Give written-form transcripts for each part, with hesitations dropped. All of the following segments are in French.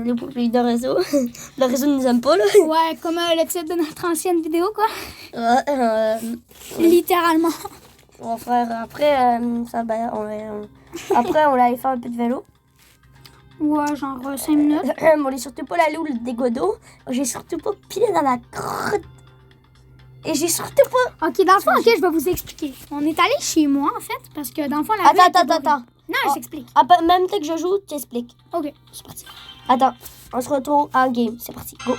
les poupées de réseau. Le réseau ne nous aime pas, là. Ouais, comme le titre de notre ancienne vidéo, quoi. Ouais, Littéralement. mon frère, après, après, on allait faire un peu de vélo. Ouais, genre 5 minutes. On est surtout pas allé au dégât d'eau. J'ai surtout pas pilé dans la crotte. Et j'ai surtout pas... Ok, dans le fond, ok, je vais vous expliquer. On est allé chez moi, en fait, parce que dans le fond, la rue était bourrée. Attends. Non, je t'explique. Même temps que je joue, tu t'expliques. Ok. C'est parti. Attends, on se retrouve en game. C'est parti, go.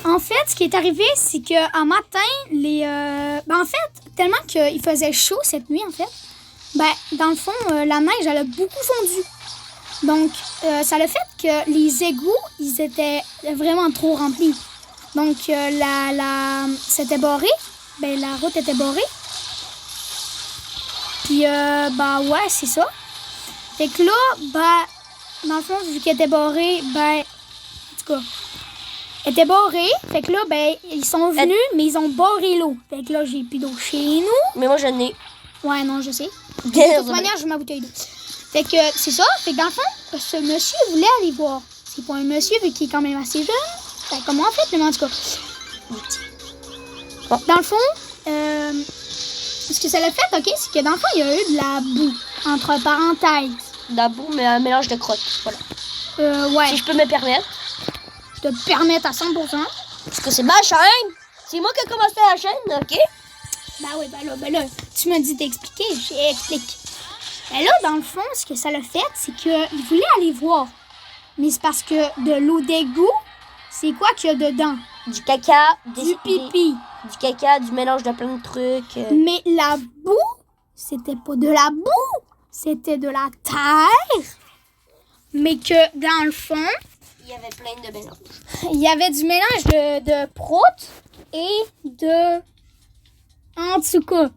En fait, ce qui est arrivé, c'est qu'en matin, en fait, tellement qu'il faisait chaud cette nuit, en fait, dans le fond, la neige, elle a beaucoup fondu. Donc, ça a fait que les égouts, ils étaient vraiment trop remplis. Donc, c'était barré. La route était barrée. Puis, ouais, c'est ça. Fait que là, dans le fond, vu qu'elle était barrée, en tout cas, elle était barrée. Fait que là, ils sont venus, mais ils ont barré l'eau. Fait que là, j'ai plus d'eau chez nous. Mais moi, je n'ai. Ouais, non, je sais. De Guerre, toute manière, j'ai ma bouteille d'eau. Fait que c'est ça. Fait que dans le fond, ce monsieur voulait aller voir. C'est pas un monsieur vu qu'il est quand même assez jeune. Comme moi, en fait, mais en tout cas. Dans le fond, ce que ça l'a fait, ok, c'est que dans le fond, il y a eu de la boue, entre parenthèses. De la boue, mais un mélange de crottes. Voilà. Ouais. Si je peux me permettre. Je te permets à 100%. Parce que c'est ma chaîne. C'est moi qui ai commencé la chaîne, ok? Oui, là, tu m'as dit d'expliquer, j'explique. Là, dans le fond, ce que ça l'a fait, c'est qu'il voulait aller voir. Mais c'est parce que de l'eau d'égout, c'est quoi qu'il y a dedans? Du caca, du pipi. Du caca, du mélange de plein de trucs. Mais la boue, c'était pas de la boue, c'était de la terre. Mais que dans le fond, il y avait plein de mélanges. Il y avait du mélange de prout et de... En tout cas.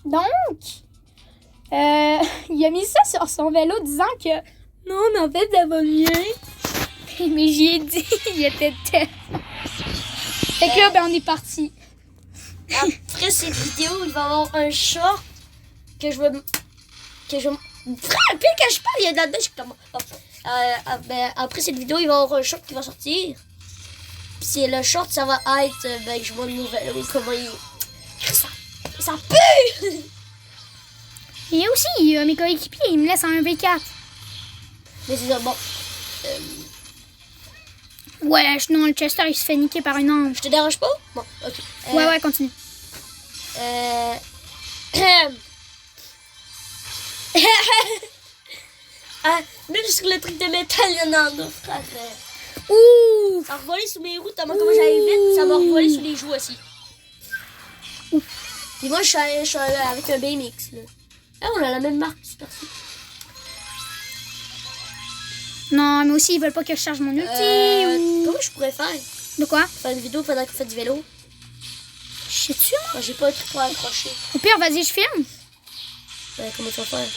Donc, il a mis ça sur son vélo disant que non, mais en fait, ça va mieux. Mais j'y ai dit, il était tellement... Fait que là, on est parti. Après cette vidéo, il va y avoir un short que je vais... Frère, pire que je parle, il y a de la neige comme... après cette vidéo, il va y avoir un short qui va sortir. Puis c'est le short, ça va être... je vois le nouvel... Comment il... Ça pue! Et aussi, mes coéquipiers, ils me laissent en 1v4. Mais c'est ça, bon. Ouais, non, le Chester, il se fait niquer par une ange. Je te dérange pas? Bon, ok. Ouais, continue. Même sur le truc de métal, il y en a un autre, frère. Ouh! Ça a revolé sous mes roues, tellement comment j'allais vite, ça m'a revolé sous les joues aussi. Ouf. Puis moi, je suis avec un BMX, là. Ah, on a la même marque, super. Non, mais aussi, ils veulent pas que je charge mon ulti. Comment je pourrais faire? De quoi? Faire une vidéo pendant que vous faites du vélo. Je sais-tu, moi? Moi, j'ai pas un truc pour accrocher. Au pire, vas-y, je filme. Comment tu vas faire?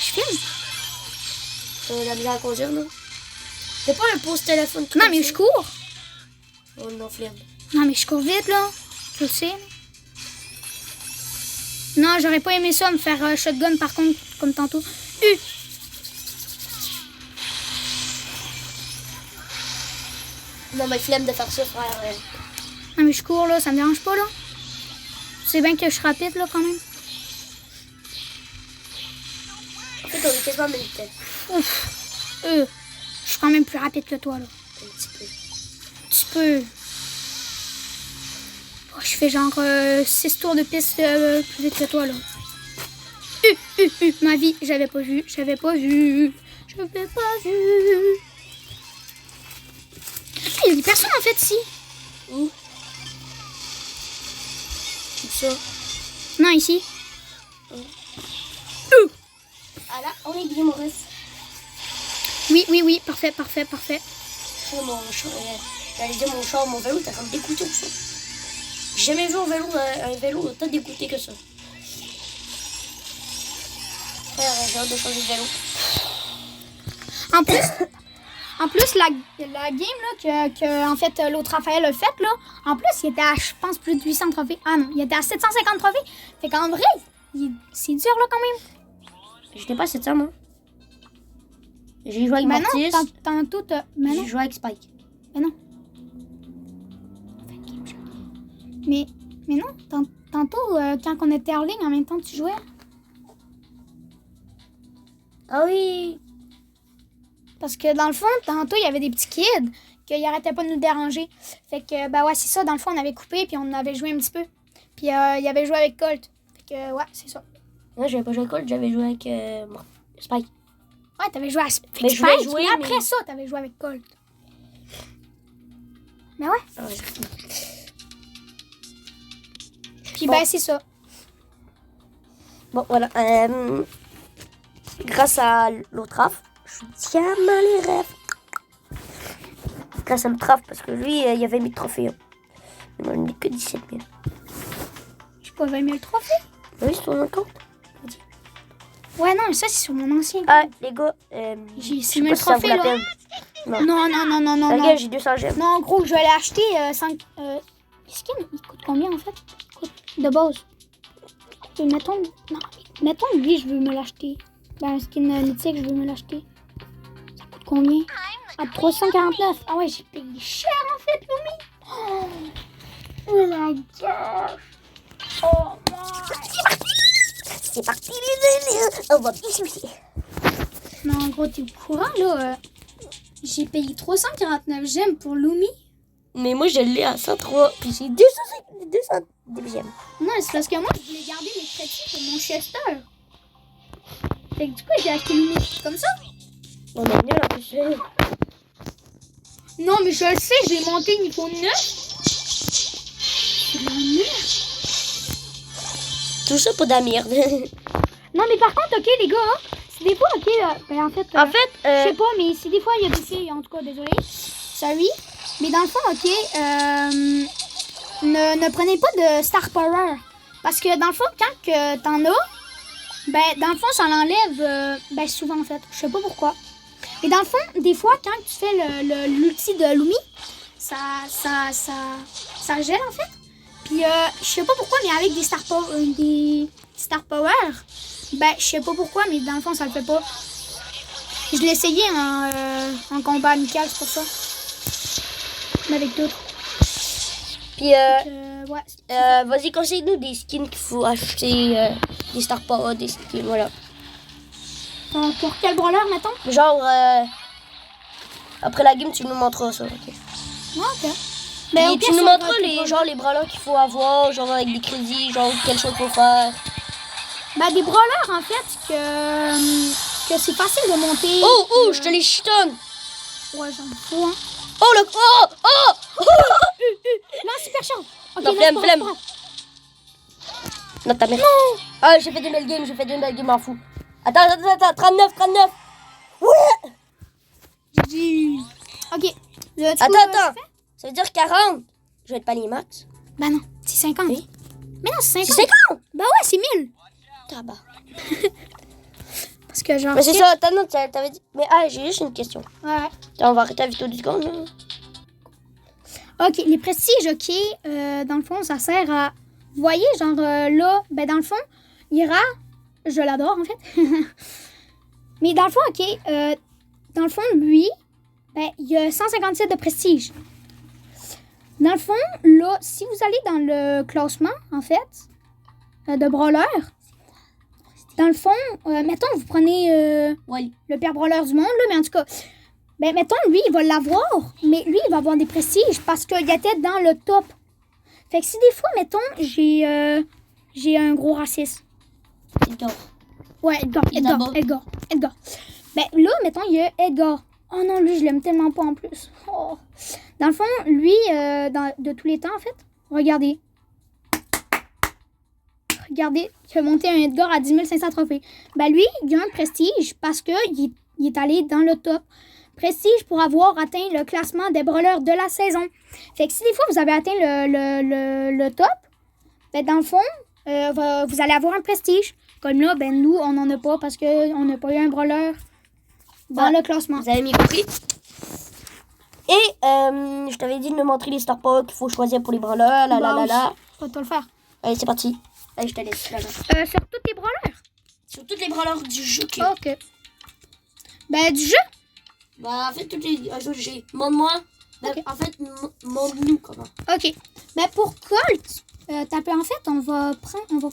Je filme. T'as la misère à conduire, non? T'as pas un pause téléphone? Non, mais je cours. Oh non, flemme. Non, mais je cours vite, là. Tu le sais. Non, j'aurais pas aimé ça, me faire shotgun, par contre, comme tantôt. Non, mais flemme de faire ça, frère. Non, mais je cours, là, ça me dérange pas, là. C'est bien que je suis rapide, là, quand même. En fait, on est quasiment militaire. Ouf. Je suis quand même plus rapide que toi, là. Un petit peu. Un petit peu. Oh, je fais genre 6 tours de piste plus vite que toi, là. Ma vie, j'avais pas vu. Il y a des personnes, en fait, ici. Où? Où ça? Non, ici. Ah là, on est bien, Maurice. Oui, parfait. Mon char, j'allais dire mon vélo, t'as comme dégoûté ou ça. J'ai jamais vu un vélo autant dégoûté que ça. Frère, j'ai hâte de changer de vélo. En plus, la game là, que en fait, l'autre Raphaël a faite, là, en plus, il était à, je pense, plus de 800 trophées. Ah non, il était à 750 trophées. Fait qu'en vrai, c'est dur, là, quand même. J'étais pas 700, moi. J'ai joué avec Mortis. Non, tantôt, J'ai joué avec Spike. Ben non. Mais non, tantôt, quand on était en ligne, en même temps, tu jouais. Ah oui. Parce que dans le fond, tantôt, il y avait des petits kids qu'ils arrêtaient pas de nous déranger. Fait que, ouais, c'est ça. Dans le fond, on avait coupé puis on avait joué un petit peu. Puis, il avait joué avec Colt. Fait que, ouais, c'est ça. Moi, j'avais pas joué avec Colt, j'avais joué avec Spike. Ouais, t'avais joué à Spike. Mais je voulais jouer, mais après ça, t'avais joué avec Colt. Mais ouais. Ah, ouais. Puis, Bon. ben, c'est ça. Bon, voilà. Grâce à l'autre raf, je tiens mal les rêves. Grâce à l'autre raf, parce que lui, il y avait mis de trophées. Hein. Moi, je n'ai que 17 000. Je peux 20 000 trophées. Oui, sur mon compte. Ouais, non, ça, c'est sur mon ancien. Ah, les gars, J'ai je 6 sais 000 pas si ça vaut trophées, la là. peine. Non. Non. Regarde, j'ai 200 gemmes. Non, gros, je vais l'acheter 5... les skins, ils coûtent combien, en fait? Ils coûtent de base. Et mettons... Non, mettons, lui, je veux me l'acheter. Ben, un skin mythique, je veux me l'acheter. Ça coûte combien? À 349. Ah ouais, j'ai payé cher, en fait, Lumi. Oh la gueule. Oh, my. C'est parti, les on va bien sucer. Non, gros, t'es au courant, là? J'ai payé 349 gemmes pour Lumi. Mais moi, je l'ai à 103, puis j'ai 200 gemmes. Non, c'est parce que moi, je voulais garder mes crédits pour mon Chester. Fait que du coup, j'ai acheté Lumi comme ça. On est nul en plus. Non, mais je le sais, j'ai monté niveau 9. C'est la merde. Tout ça pour de la merde. Non, mais par contre, ok, les gars, c'est des fois, ok, ben en fait, En fait, je sais pas, mais c'est des fois, il y a des filles, en tout cas, désolé, ça oui. Mais dans le fond, ok, ne prenez pas de Star Power. Parce que dans le fond, quand que t'en as, ben dans le fond, ça l'enlève, ben souvent en fait. Je sais pas pourquoi. Mais dans le fond, des fois, quand tu fais l'ulti de Lumi, ça gèle en fait. Puis je sais pas pourquoi, mais avec des Star Power, ben je sais pas pourquoi, mais dans le fond, ça le fait pas. Je l'ai essayé en combat amical, c'est pour ça. Mais avec d'autres. puis Ouais. vas-y, conseille-nous des skins qu'il faut acheter, des Star Power, des skins, voilà. Pour quel brawler, mettons? Genre, après la game, tu nous montreras ça, ok? Ouais, ok. Puis tu nous montreras les brawlers qu'il faut avoir, genre avec des crédits, genre quel choix qu'il faut faire. Ben, des brawlers, en fait, que c'est facile de monter. Oh, je te les chitonne! Ouais, j'en fous, hein. Oh, le... Oh! Non, super chaud. Ok, Non, non, flemme. Non, ta mère. Non. Ah, j'ai fait des belles games, m'en fous. Attends, 39. Ouais! GG. Ok. Attends. Ça veut dire 40. Je vais être pas les max. Ben non, c'est 50. Oui. Mais non, c'est 50. C'est 50! Ben ouais, c'est 1000. Tabac. Parce que genre... Mais c'est ça, t'avais dit... Mais j'ai juste une question. Ouais. Attends, on va arrêter la vidéo du seconde, là. Ok, les prestiges, ok, dans le fond, ça sert à... Vous voyez, genre là, ben dans le fond, Ira, je l'adore en fait. Mais dans le fond, ok, dans le fond, lui, ben il y a 157 de prestige. Dans le fond, là, si vous allez dans le classement, en fait, de brawler, dans le fond, mettons, vous prenez Ouais. le pire brawler du monde, là, mais en tout cas... Ben, mettons, lui, il va l'avoir, mais lui, il va avoir des prestiges parce qu'il était dans le top. Fait que si des fois, mettons, j'ai un gros raciste. Edgar. Ouais, Edgar. Ben, là, mettons, il y a Edgar. Oh non, lui, je l'aime tellement pas en plus. Oh. Dans le fond, lui, de tous les temps, en fait, regardez. Regardez, il a monté un Edgar à 10 500 trophées. Ben, lui, il a un prestige parce qu'il est allé dans le top. Prestige pour avoir atteint le classement des brawlers de la saison. Fait que si des fois vous avez atteint le top, ben dans le fond, vous allez avoir un prestige. Comme là, ben nous, on n'en a pas parce qu'on n'a pas eu un brawler dans le classement. Vous avez mis compris? Et je t'avais dit de me montrer les Star Power qu'il faut choisir pour les brawlers, Je vais te le faire. Allez, c'est parti. Allez, je te laisse. Sur tous tes brawlers? Sur toutes les brawlers du jeu. Ok. Ben du jeu? Bah, en fait, toutes les jeux que j'ai. Montre-moi. Ben, en fait, montre-nous comment. OK. Ben, pour Colt, en fait, on va prendre...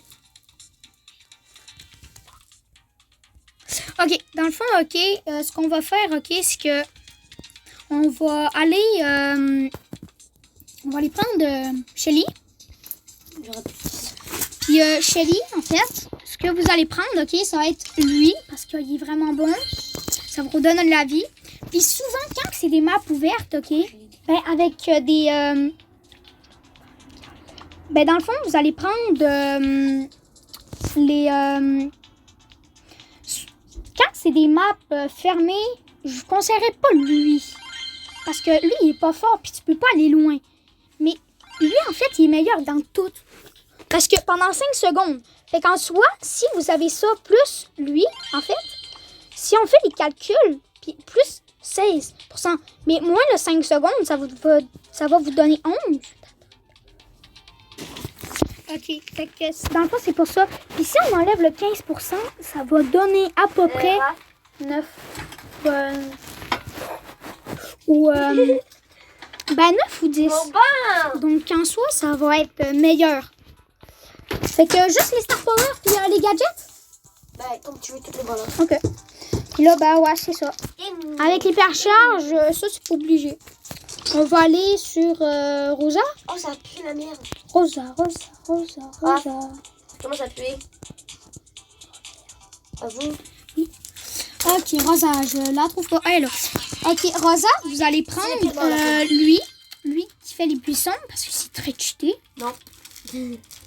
OK. Dans le fond, OK, ce qu'on va faire, OK, c'est que on va aller prendre Shelly. Puis Shelly, en fait, ce que vous allez prendre, OK, ça va être lui, parce qu'il est vraiment bon. Ça vous redonne de la vie. Puis souvent, quand c'est des maps ouvertes, OK, ben avec ben dans le fond, vous allez prendre quand c'est des maps fermées, je vous conseillerais pas lui. Parce que lui, il est pas fort, puis tu peux pas aller loin. Mais lui, en fait, il est meilleur dans tout. Parce que pendant 5 secondes. Fait qu'en soi, si vous avez ça plus lui, en fait, si on fait les calculs, puis plus 16%, mais moins de 5 secondes, ça va vous donner 11. OK. Fait que dans le fond, c'est pour ça. Puis si on enlève le 15%, ça va donner à peu près 9. Ou 9 ou 10. Donc en soi, ça va être meilleur. Fait que juste les Star Power puis les gadgets? Ben, comme tu veux, toutes les balles. OK. Puis là, ben ouais, c'est ça. Avec l'hypercharge, ça, c'est pas obligé. On va aller sur Rosa. Oh, ça pue la merde. Rosa. Comment ça pue? À vous? Oui. OK, Rosa, je la trouve pas. Elle est là. OK, Rosa, vous allez prendre lui qui fait les buissons, parce que c'est très cheaté. Non.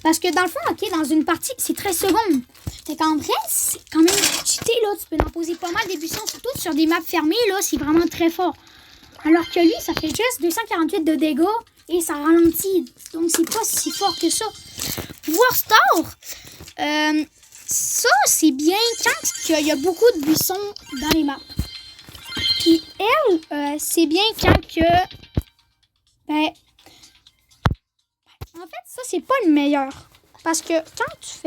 Parce que dans le fond, OK, dans une partie, c'est 13 secondes. Fait qu'en vrai, c'est quand même cheaté, là. Tu peux en poser pas mal des buissons, surtout sur des maps fermées, là, c'est vraiment très fort. Alors que lui, ça fait juste 248 de dégâts et ça ralentit. Donc, c'est pas si fort que ça. Pouvoir Star, ça, c'est bien quand il y a beaucoup de buissons dans les maps. Puis elle, c'est bien quand que... Ben, en fait, ça, c'est pas le meilleur. Parce que quand tu fais